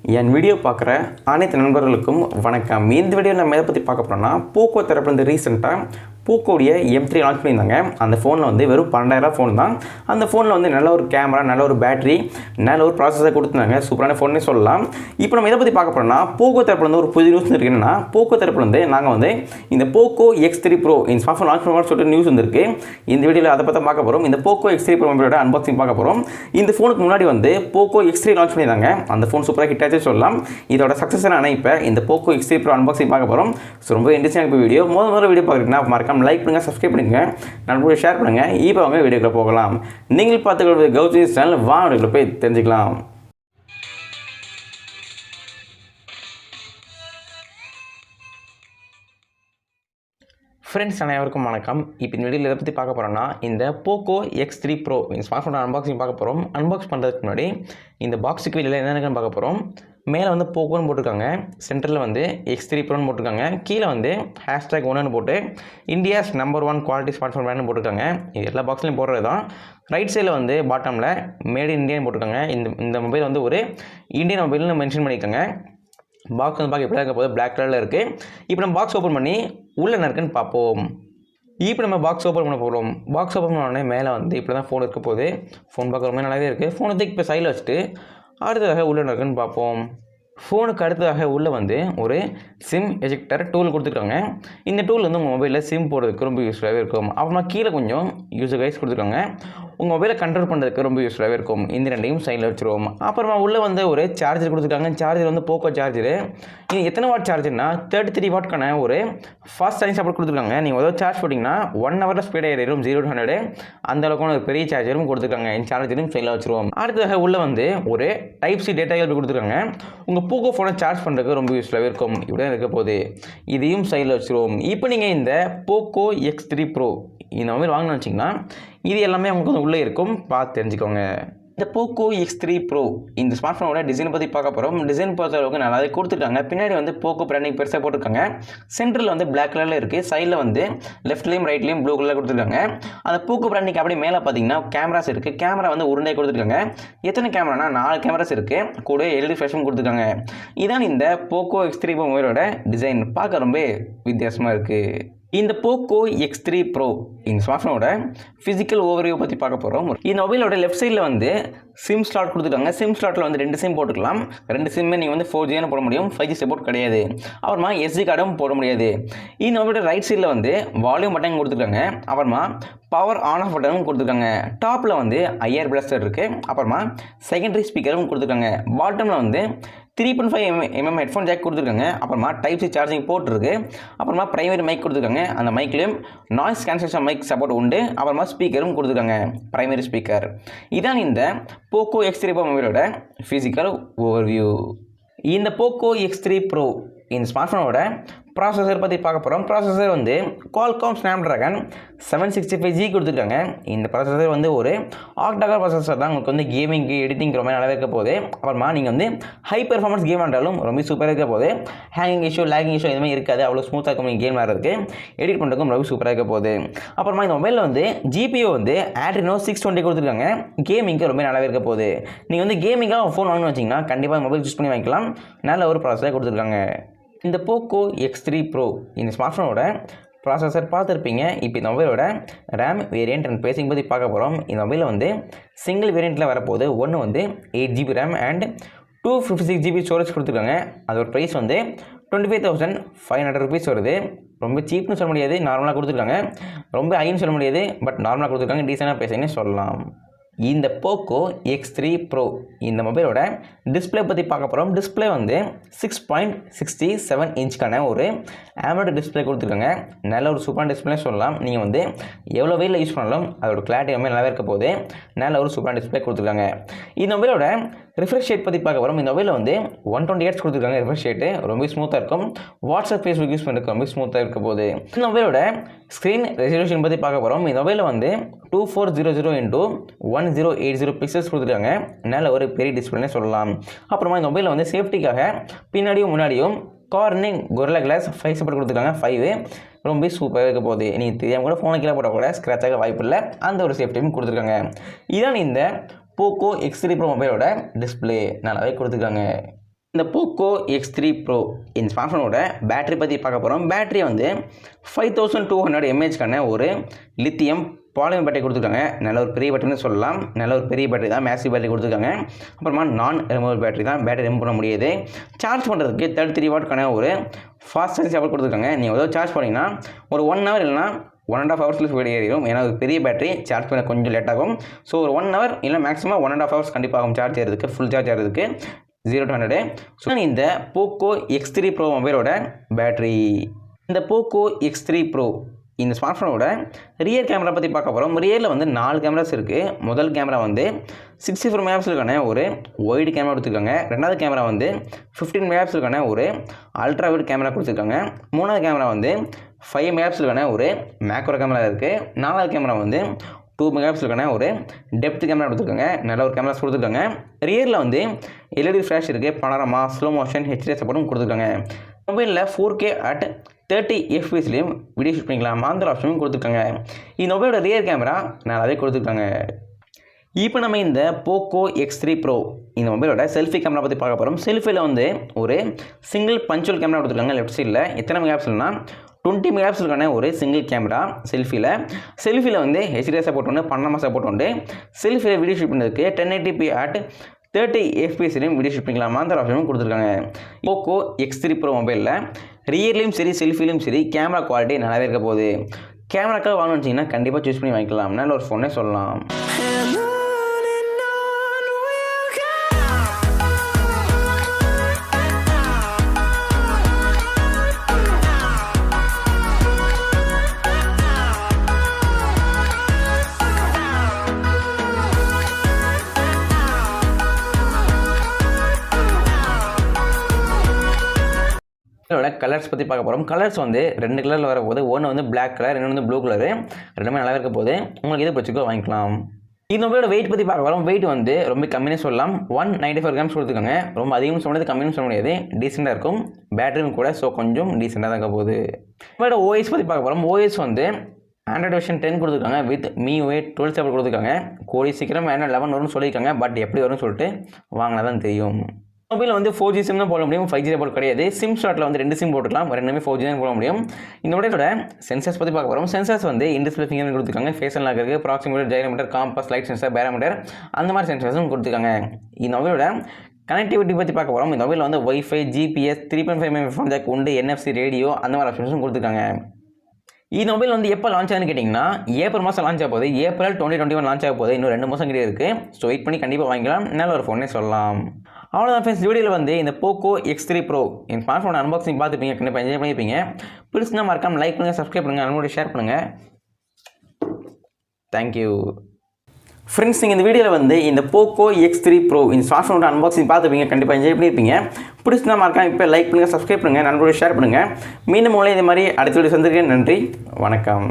என் video பார்க்குற அனைத்து நண்பர்களுக்கும் வணக்கம். இந்த வீடியோ நம்ம எதை பற்றி பார்க்க போகிறோம்னா, போக்கோ தரப்புலேருந்து ரீசெண்டாக போக்கோடைய M3 லான்ச் பண்ணியிருந்தாங்க. அந்த ஃபோனில் வந்து வெறும் 12,000 ஃபோன் தான். அந்த ஃபோனில் வந்து நல்ல ஒரு கேமரா, நல்ல ஒரு பேட்டரி, நல்ல ஒரு ப்ராசஸர் கொடுத்துருந்தாங்க. சூப்பரான ஃபோன்னே சொல்லலாம். இப்போ நம்ம எதை பற்றி பார்க்க போகிறோம்னா, போக்கோ தரப்புலேருந்து ஒரு புது நியூஸ் இருக்குது. என்னன்னா, போக்கோ தரப்புலேருந்து நாங்கள் வந்து இந்த POCO X3 Pro இந்த ஸ்மார்ட் ஃபோன் லான்ச் பண்ணுவோம்னு சொல்லிட்டு நியூஸ் வந்திருக்கு. இந்த வீடியோவில் அதை பற்றி பார்க்க போகிறோம். இந்த POCO X3 Pro மொபைலோட அன்பாக்சிங் பார்க்க போகிறோம். இந்த ஃபோனுக்கு முன்னாடி வந்து POCO X3 லான்ச் பண்ணியிருந்தாங்க. அந்த ஃபோன் சூப்பராக ஹிட் ஆச்சு சொல்லலாம். இதோட சக்ஸஸரான இப்போ இந்த POCO X3 Pro அன்பாக்சிங் பார்க்க போகிறோம். ஸோ ரொம்ப இன்ட்ரெஸ்டிங்காக வீடியோ. முதல்ல வீடியோ பார்க்குறீங்கன்னா மறக்காம லைக் பண்ணுங்கள், சப்ஸ்கிரைப் பண்ணிக்கங்க, நண்பர்களோட ஷேர் பண்ணுங்கள். இப்போ வாங்க வீடியோக்குள்ள போகலாம். நீங்கள் பார்த்துக்கிறது கௌதம் சேனல். வீடியோக்குள்ள போய் தெரிஞ்சுக்கலாம். ஃப்ரெண்ட்ஸ் அனைவருக்கும் வணக்கம். இப்போ இந்த வீடியோவில் எதை பற்றி பார்க்க போகிறோன்னா, இந்த POCO X3 Pro இந்த ஸ்மார்ட் ஃபோன் அன்பாக்சிங் பார்க்க போகிறோம். அன்பாக்ஸ் பண்ணுறதுக்கு முன்னாடி இந்த பாக்ஸுக்கு வெளியில் என்னென்னு பார்க்க போகிறோம். மேலே வந்து போக்கோன்னு போட்டிருக்காங்க, சென்டரில் வந்து X3 Proன்னு போட்டிருக்காங்க, கீழே வந்து #1 போட்டு India's number 1 quality smart phone பிராண்ட்னு போட்டிருக்காங்க. இது எல்லா பாக்ஸ்லையும் போடுறது தான். ரைட் சைடில் வந்து பாட்டமில் மேட் இன் இந்தியான்னு போட்டிருக்காங்க. இந்த மொபைல் வந்து ஒரு இந்தியன் மொபைல்னு மென்ஷன் பண்ணியிருக்காங்க. பாக்ஸ் வந்து பார்க்க எப்படி இருக்க போது பிளாக் கலரில் இருக்குது. இப்போ நம்ம பாக்ஸ் ஓப்பன் பண்ணி உள்ளே என்ன இருக்குன்னு பார்ப்போம். இப்போ நம்ம பாக்ஸ் ஓப்பன் பண்ண போகிறோம். பாக்ஸ் ஓப்பன் பண்ணோடனே மேலே வந்து இப்படி தான் ஃபோன் இருக்க போகுது. ஃபோன் பார்க்க ரொம்ப நல்லாவே இருக்குது. ஃபோனை தூக்கி இப்போ சைடில் வச்சுட்டு அடுத்ததாக உள்ளே என்ன இருக்குன்னு பார்ப்போம். ஃபோனுக்கு அடுத்ததாக உள்ளே வந்து ஒரு சிம் எஜெக்டர் டூல் கொடுத்துருக்காங்க. இந்த டூல் வந்து உங்கள் மொபைலில் சிம் போடுறதுக்கு ரொம்ப யூஸ்ஃபுல்லாகவே இருக்கும். அப்புறமா கீழே கொஞ்சம் யூசர் கைஸ் கொடுத்துருக்காங்க. உங்கள் மொபைலை கண்ட்ரோல் பண்ணுறதுக்கு ரொம்ப யூஸ்ஃபுல்லாகவே இருக்கும். இந்த ரெண்டையும் சைடில் வச்சுருவோம். அப்புறமா உள்ளே வந்து ஒரு சார்ஜர் கொடுத்துருக்காங்க. சார்ஜர் வந்து போக்கோ சார்ஜரு. இது எத்தனை வாட் சார்ஜர்னா 33 வாட்க்கான ஒரு ஃபாஸ்ட் சார்ஜிங் சப்போர்ட் கொடுத்துருக்காங்க. நீங்கள் ஏதோ சார்ஜ் போட்டிங்கன்னா 1 ஹவரில் ஸ்பீடாக ஏறிடும் 0 to 100. அந்த அளவுக்கான ஒரு பெரிய சார்ஜரும் கொடுத்துருக்காங்க. இந்த சார்ஜரும் சைடில் வச்சுருவோம். அடுத்ததாக உள்ளே வந்து ஒரு டைப் சி டேட்டா கேபிள் கொடுத்துருக்காங்க. உங்கள் போக்கோ ஃபோனை சார்ஜ் பண்ணுறதுக்கு ரொம்ப யூஸ்ஃபுல்லாகவே இருக்கும். இப்படி தான் இருக்க போகுது. இதையும் சைடில் வச்சுருவோம். இப்போ நீங்கள் இந்த POCO X3 Pro இந்த மொபைல் வாங்கணும்னு வச்சிங்கன்னா இது எல்லாமே உங்களுக்கு வந்து உள்ளே இருக்கும். பார்த்து தெரிஞ்சுக்கோங்க. இந்த POCO X3 Pro இந்த ஸ்மார்ட் ஃபோனோட டிசைனை பற்றி பார்க்க போகிறோம். டிசைன் பொறுத்த அளவுக்கு நல்லாவே கொடுத்துருக்காங்க. பின்னாடி வந்து போக்கோ பிராண்டிங் பெருசாக போட்டிருக்காங்க. சென்டரில் வந்து பிளாக் கலரில் இருக்குது. சைடில் வந்து லெஃப்ட்லேயும் ரைட்லேயும் ப்ளூ கலரில் கொடுத்துருக்காங்க. அந்த போக்கோ பிராண்டிங் அப்படியே மேலே பார்த்தீங்கன்னா கேமராஸ் இருக்குது. கேமரா வந்து உருண்டை கொடுத்துருக்காங்க. எத்தனை கேமரானா 4 கேமராஸ் இருக்குது. கூட LED ஃப்ளாஷும் கொடுத்துருக்காங்க. இதான் இந்த POCO X3 Pro மொபைலோட டிசைன். பார்க்க ரொம்ப வித்தியாசமாக இருக்குது. இந்த POCO X3 Pro இந்த ஸ்மார்ட் ஃபோனோட ஃபிசிக்கல் ஓவர்வியூ பற்றி பார்க்க போகிறோம். இந்த மொபைலோட லெஃப்ட் சைடில் வந்து சிம் ஸ்லாட் கொடுத்துருக்காங்க. சிம் ஸ்லாட்டில் வந்து 2 சிம் போட்டுக்கலாம். 2 சிம்மே நீங்கள் வந்து 4G போட முடியும். 5G சப்போர்ட் கிடையாது. அப்புறமா SD கார்டும் போட முடியாது. இந்த மொபைலோட ரைட் சைடில் வந்து வால்யூம் பட்டன் கொடுத்துருக்காங்க. அப்புறமா பவர் ஆன் ஆஃப் பட்டனும் கொடுத்துருக்காங்க. டாப்பில் வந்து IR பிளாஸ்டர் இருக்குது. அப்புறமா செகண்டரி ஸ்பீக்கரும் கொடுத்துருக்காங்க. பாட்டமில் வந்து 3.5mm ஹெட்ஃபோன் ஜாக் கொடுத்துருக்காங்க. அப்புறமா டைப் சி சார்ஜிங் போர்ட் இருக்குது. அப்புறமா பிரைமரி மைக் கொடுத்துருக்காங்க. அந்த மைக்லேயும் நாய்ஸ் கேன்சலேஷன் மைக் சப்போர்ட் உண்டு. அப்புறமா ஸ்பீக்கரும் கொடுத்துருக்காங்க, பிரைமரி ஸ்பீக்கர். இதான் இந்த POCO X3 Pro மொபைலோட ஃபிசிக்கல் ஓவர்வியூ. இந்த POCO X3 Pro இந்த ஸ்மார்ட் ஃபோனோட ப்ராசஸர் பற்றி பார்க்க போகிறோம். ப்ராசஸர் வந்து Qualcomm Snapdragon 765G கொடுத்துருக்காங்க. இந்த ப்ராசஸர் வந்து ஒரு ஆக்டாகர் ப்ராசஸர் தான். உங்களுக்கு வந்து கேமிங்கு எடிட்டிங் ரொம்ப நல்லா இருக்க போகுது. அப்புறமா நீங்கள் வந்து ஹை பெர்ஃபார்மன்ஸ் கேம் ஆண்டாலும் ரொம்ப சூப்பராக இருக்க போகுது. ஹேங்கிங் இஷ்யூ, லேகிங் இஷ்யூ எதுவுமே இருக்காது. அவ்வளோ ஸ்மூத்தாக இருக்கும். நீங்கள் கேம் ஆடுறதுக்கு எடிட் பண்ணுறதுக்கும் ரொம்ப சூப்பராக இருக்க போகுது. அப்புறமா இந்த மொபைலில் வந்து GPU வந்து Adreno 620 கொடுத்துருக்காங்க. கேமிங்க்கு ரொம்ப நல்லாவே இருக்க போகுது. நீங்கள் வந்து கேமிங்காக ஃபோன் வாங்கணும்னு வச்சிங்கன்னா கண்டிப்பாக மொபைல் யூஸ் பண்ணி வாங்கிக்கலாம். நல்ல ஒரு ப்ராசஸர் கொடுத்துருக்காங்க. இந்த POCO X3 Pro இந்த ஸ்மார்ட் ஃபோனோட ப்ராசஸர் பார்த்துருப்பீங்க. இப்போ இந்த மொபைலோட RAM வேரியண்ட் அண்ட் பேசிங் பற்றி பார்க்க போகிறோம். இந்த மொபைலில் வந்து சிங்கிள் வேரியண்ட்டில் வரப்போகுது. ஒன்று வந்து 8GB RAM and 256GB storage கொடுத்துருக்காங்க. அதோட ப்ரைஸ் வந்து 25,500 rupees வருது. ரொம்ப சீப்னு சொல்ல முடியாது, நார்மலாக கொடுத்துருக்காங்க. ரொம்ப ஹைன்னு சொல்ல முடியாது, பட் நார்மலாக கொடுத்துருக்காங்க. டீசெண்டாக பேசிங்கன்னு சொல்லலாம். இந்த POCO X3 Pro இந்த மொபைலோட டிஸ்பிளே பற்றி பார்க்க போகிறோம். டிஸ்பிளே வந்து 6.67 இன்ச்சுக்கான ஒரு AMOLED டிஸ்பிளே கொடுத்துருக்காங்க. நல்ல ஒரு சூப்பரான டிஸ்பிளே சொல்லலாம். நீங்கள் வந்து எவ்வளோ வெயிலில் யூஸ் பண்ணாலும் அதோட கிளாரிட்டி எல்லாமே நல்லாவே இருக்க போகுது. நல்ல ஒரு சூப்பரான டிஸ்பிளே கொடுத்துருக்காங்க. இந்த மொபைலோட ரிஃப்ரெஷ் ரேட் பற்றி பார்க்க போகிறோம். இந்த மொபைலில் வந்து 120 Hz கொடுத்துருக்காங்க. ரிஃப்ரெஷ் ரேட்டு ரொம்ப ஸ்மூத்தாக இருக்கும். வாட்ஸ்அப், ஃபேஸ்புக் யூஸ் பண்ணுறதுக்கு ரொம்ப ஸ்மூத்தாக இருக்க போகுது. இந்த மொபைலோட ஸ்க்ரீன் ரெசல்யூஷன் பற்றி பார்க்க போகிறோம். இந்த மொபைலில் வந்து 2400x1080 பிக்சல்ஸ் கொடுத்துருக்காங்க. நல்ல ஒரு பெரிய டிஸ்பிளேனே சொல்லலாம். அப்புறமா இந்த மொபைலில் வந்து சேஃப்டிக்காக பின்னாடியும் முன்னாடியும் கார்னிங் கொரில்லா கிளாஸ் 5 சப்போர்ட் கொடுத்துருக்காங்க. 5 ரொம்ப சூப்பராக இருக்க போகுது. நீங்கள் தெரியாமல் கூட ஃபோனை கீழே போட்டால் கூட ஸ்க்ராட்ச் ஆக வாய்ப்பு இல்லை. அந்த ஒரு சேஃப்டியும் கொடுத்துருக்காங்க. இதான் இந்த POCO X3 Pro மொபைலோட டிஸ்பிளே நல்லாவே கொடுத்துருக்காங்க. இந்த POCO X3 Pro இந்த ஸ்மார்ட்ஃபோனோட பேட்டரி பற்றி பார்க்க போகிறோம். பேட்டரி வந்து 5200 mAhக்கான ஒரு லித்தியம் பாலிமர் பேட்டரி கொடுத்துருக்காங்க. நல்ல ஒரு பெரிய பேட்டரின்னு சொல்லலாம். நல்ல ஒரு பெரிய பேட்டரி தான், மேசிவ் பேட்டரி கொடுத்துருக்காங்க. அப்புறமா நான் ரிமூவல் பேட்டரி தான், பேட்டரி ரிமூவ் பண்ண முடியாது. சார்ஜ் பண்ணுறதுக்கு 33 வாட்க்கான ஒரு ஃபாஸ்ட் சார்ஜ் சப்போர்ட் கொடுத்துருக்காங்க. நீங்கள் ஏதோ சார்ஜ் பண்ணிங்கன்னா ஒரு 1 hour இல்லைனா 1.5 hours வெளியே ஏறிடும். ஏன்னா ஒரு பெரிய பேட்டரி சார்ஜ் பண்ண கொஞ்சம் லேட் ஆகும். ஸோ ஒரு 1 hour இல்லை மேக்ஸிமம் 1.5 hours கண்டிப்பாக ஆகும் சார்ஜ் ஏறதுக்கு, ஃபுல் சார்ஜ் ஆகிறதுக்கு 0 to 100. ஸோ இந்த POCO X3 Pro மொபைலோட பேட்டரி. இந்த POCO X3 Pro இந்த ஸ்மார்ட்ஃபோனோட ரியர் கேமரா பற்றி பார்க்க போகிறோம். ரியரில் வந்து 4 கேமராஸ் இருக்குது. முதல் கேமரா வந்து 64 மெகாபிக்சலுக்கான ஒரு ஒய்டு கேமரா கொடுத்துருக்காங்க. ரெண்டாவது கேமரா வந்து 15 மெகாபிக்சலுக்கான ஒரு அல்ட்ரா வைட் கேமரா கொடுத்துருக்காங்க. மூணாவது கேமரா வந்து 5 மெகாபிக்சலுக்கான ஒரு மேக்ரோ கேமரா இருக்குது. நாலாவது கேமரா வந்து 2 மெகாபிக்சலுக்கான ஒரு டெப்த் கேமரா கொடுத்துருக்காங்க. நல்ல ஒரு கேமராஸ் கொடுத்துருக்காங்க. ரியரில் வந்து எல்இடி ஃப்ளாஷ் இருக்குது. பனாரமா, ஸ்லோ மோஷன், ஹெச்டி சப்போர்ட்டும் கொடுத்துருக்காங்க. மொபைலில் 4K at 30 FPS video shoot பண்ணிக்கலாம். அந்த ஆப்ஷனும் கொடுத்துருக்காங்க. இந்த மொபைலோட ரியர் கேமரா நல்லாவே கொடுத்துருக்காங்க. இப்போ நம்ம இந்த POCO X3 Pro இந்த மொபைலோட செல்ஃபி கேமரா பற்றி பார்க்க போகிறோம். செல்ஃபியில் வந்து ஒரு சிங்கிள் பஞ்சுவல் கேமரா கொடுத்துருக்காங்க. லெஃப்ட் சைடில் எத்தனை மெகாபிக்சல்னா 20 மெகாபிக்சலுக்கான ஒரு சிங்கிள் கேமரா செல்ஃபியில் வந்து ஹெச்டி சப்போர்ட் உண்டு, பனாரமா சப்போர்ட் உண்டு. செல்ஃபியில் வீடியோ ஷூட் பண்ணுறதுக்கு 1080p at 30 FPS video shoot பண்ணிக்கலாம். அந்த ஆப்ஷனும் கொடுத்துருக்காங்க. POCO X3 Pro மொபைலில் ரியர்லையும் சரி செல்ஃபிலையும் சரி கேமரா குவாலிட்டி நல்லாவே இருக்க போகுது. கேமராக்காக வாங்கணும்னு வச்சிங்கன்னா கண்டிப்பாக சூஸ் பண்ணி வாங்கிக்கலாம். நல்ல ஒரு ஃபோனே சொல்லலாம். இதோட கலர்ஸ் பற்றி பார்க்க போகிறோம். கலர்ஸ் வந்து 2 கலரில் வர போது. ஒன்று வந்து பிளாக் கலர், இன்னொன்று வந்து ப்ளூ கலரு. ரெண்டுமே நல்லா இருக்க போது. உங்களுக்கு எது பிடிச்சிக்கோ வாங்கிக்கலாம். இந்த மொபைலோட வெயிட் பற்றி பார்க்க போகிறோம். வெயிட் வந்து ரொம்ப கம்மினே சொல்லலாம். 194 grams கொடுத்துருக்காங்க. ரொம்ப அதிகமாக சொல்ல முடியாது, கம்மியும் சொல்ல முடியாது. டீசெண்டாக இருக்கும். பேட்டரியும் கூட ஸோ கொஞ்சம் டீசெண்டாக தான் இருக்க போகுது. மொபைலோட ஓஎஸ் பற்றி பார்க்க போகிறோம். ஓஎஸ் வந்து Android version 10 கொடுத்துருக்காங்க. வித் MIUI 12 சப்போர்ட் கொடுத்துருக்காங்க. கூடிய சீக்கிரம் Android 11 வரும்னு சொல்லியிருக்காங்க. பட் எப்படி வரும்னு சொல்லிட்டு வாங்கினா தான் தெரியும். மொபைல் வந்து 4G சிம் தான் போட முடியும், 5G சப்போர்ட் கிடையாது. சிம் ஸ்லாட்டில் வந்து 2 சிம் போட்டுக்கலாம், ரெண்டுமே 4G தான் போட முடியும். இந்த மொபைலோட சென்சர்ஸ் பற்றி பார்க்க போகிறோம். சென்சர்ஸ் வந்து இன்டிஸ்பிளே ஃபிங்கர் கொடுத்துருக்காங்க. ஃபேஷன் லாக் இருக்குது, ப்ராக்சிமீட்டர், ஜைரோமீட்டர், காம்பஸ், லைட் சென்சர், பேரோமீட்டர், அந்த மாதிரி சென்சர்ஸும் கொடுத்துருக்காங்க. இந்த மொபைலோட கனெக்டிவிட்டி பற்றி பார்க்க போகிறோம். இந்த மொபைலில் வந்து wifi, GPS, 3.5mm phone jack உண்டு, NFC ரேடியோ, அந்த மாதிரி ஆப்ஷன்ஸும் கொடுத்துருக்காங்க. இந்த மொபைல் வந்து எப்போ லான்ச் ஆகுதுன்னு கேட்டிங்கன்னா ஏப்ரல் மாதம் லான்ச் ஆக போகுது. ஏப்ரல் 2021 லான்ச் ஆக போகுது. இன்னும் 2 மாதம் கிட்டே இருக்குது. ஸோ வெயிட் பண்ணி கண்டிப்பாக வாங்கிக்கலாம். நல்ல ஒரு ஃபோனே சொல்லலாம். அவ்வளோதான் ஃப்ரெண்ட்ஸ். வீடியோவில் வந்து இந்த POCO X3 Pro இந்த ஸ்மார்ட் ஃபோன் அன்பாக்சிங் பார்த்துப்பீங்க, கண்டிப்பாக என்ஜாய் பண்ணியிருப்பீங்க. பிடிச்சுன்னா மறக்காமல் லைக் பண்ணுங்கள், சப்ஸ்கிரைப் பண்ணுங்கள், நம்மளோட ஷேர் பண்ணுங்கள். Thank you friends. நீங்கள் இந்த வீடியோவில் வந்து இந்த POCO X3 Pro இந்த ஸ்மார்ட் ஃபோனோட அன்பாக்சிங் பார்த்துப்பீங்க, கண்டிப்பாக என்ஜாய் பண்ணியிருப்பீங்க. பிடிச்சுன்னா மறக்காமல் இப்போ லைக் பண்ணுங்கள், சப்ஸ்கிரைப் பண்ணுங்கள், நம்மளோட ஷேர் பண்ணுங்கள். மீண்டும் உங்களை இதே மாதிரி அடுத்த வீடியோ சந்திக்கிறேன். நன்றி, வணக்கம்.